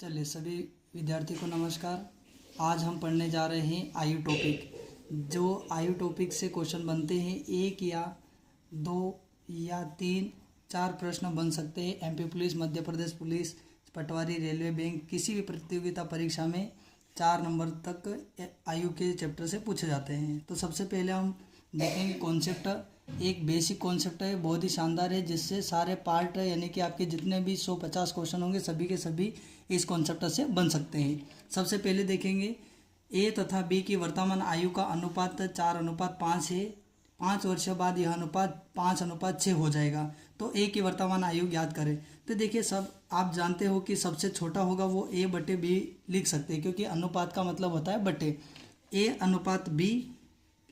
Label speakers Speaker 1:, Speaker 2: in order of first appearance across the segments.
Speaker 1: चलिए सभी विद्यार्थी को नमस्कार। आज हम पढ़ने जा रहे हैं आयु टॉपिक। जो आयु टॉपिक से क्वेश्चन बनते हैं, एक या दो या तीन चार प्रश्न बन सकते हैं। MP police, Madhya Pradesh police, पटवारी, रेलवे, बैंक, किसी भी प्रतियोगिता परीक्षा में 4 नंबर तक आयु के चैप्टर से पूछे जाते हैं। तो सबसे पहले हम देखेंगे कॉन्सेप्ट। एक बेसिक कॉन्सेप्ट है, बहुत ही शानदार है, जिससे सारे पार्ट यानी कि आपके जितने भी 150 क्वेश्चन होंगे सभी के सभी इस कॉन्सेप्ट से बन सकते हैं। सबसे पहले देखेंगे ए तथा बी की वर्तमान आयु का अनुपात 4:5 है। 5 वर्ष बाद यह अनुपात 5:6 हो जाएगा। तो ए की वर्तमान आयु ज्ञात करें। तो देखिए, सब आप जानते हो कि सबसे छोटा होगा वो A/B लिख सकते हैं, क्योंकि अनुपात का मतलब होता है बटे। A/B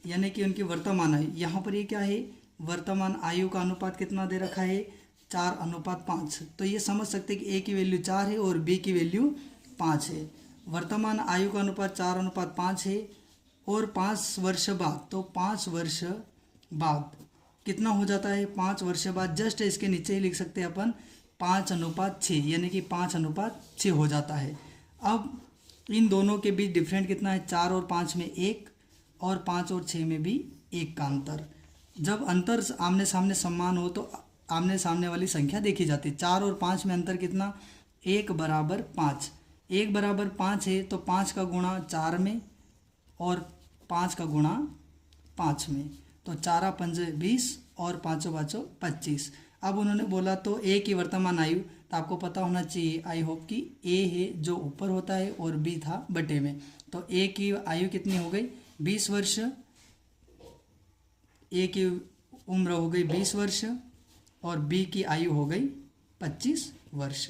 Speaker 1: यानी कि उनकी वर्तमान आयु। यहाँ पर ये क्या है, वर्तमान आयु का अनुपात कितना दे रखा है, 4:5। तो ये समझ सकते हैं कि ए की वैल्यू 4 है और बी की वैल्यू 5 है। वर्तमान आयु का अनुपात 4:5 है और 5 वर्ष बाद, तो 5 वर्ष बाद कितना हो जाता है, 5 वर्ष बाद जस्ट इसके नीचे ही लिख सकते हैं अपन 5:6, यानी कि 5:6 हो जाता है। अब इन दोनों के बीच डिफरेंट कितना है, 4 और 5 में 1 और 5 और 6 में भी 1 का अंतर। जब अंतर आमने सामने समान हो तो आमने सामने वाली संख्या देखी जाती है। 4 और 5 में अंतर कितना, 1 बराबर 5। 1 बराबर 5 है तो 5 का गुणा 4 में और 5 का गुणा 5 में, तो 4 5 20 और 5 5 25। अब उन्होंने बोला तो ए की वर्तमान आयु, तो आपको पता होना चाहिए, आई होप कि ए है जो ऊपर होता है और बी था बटे में। तो ए की आयु कितनी हो गई, 20 वर्ष। ए की उम्र हो गई 20 वर्ष और बी की आयु हो गई 25 वर्ष।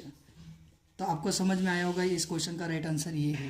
Speaker 1: तो आपको समझ में आया होगा, इस क्वेश्चन का राइट आंसर ये है।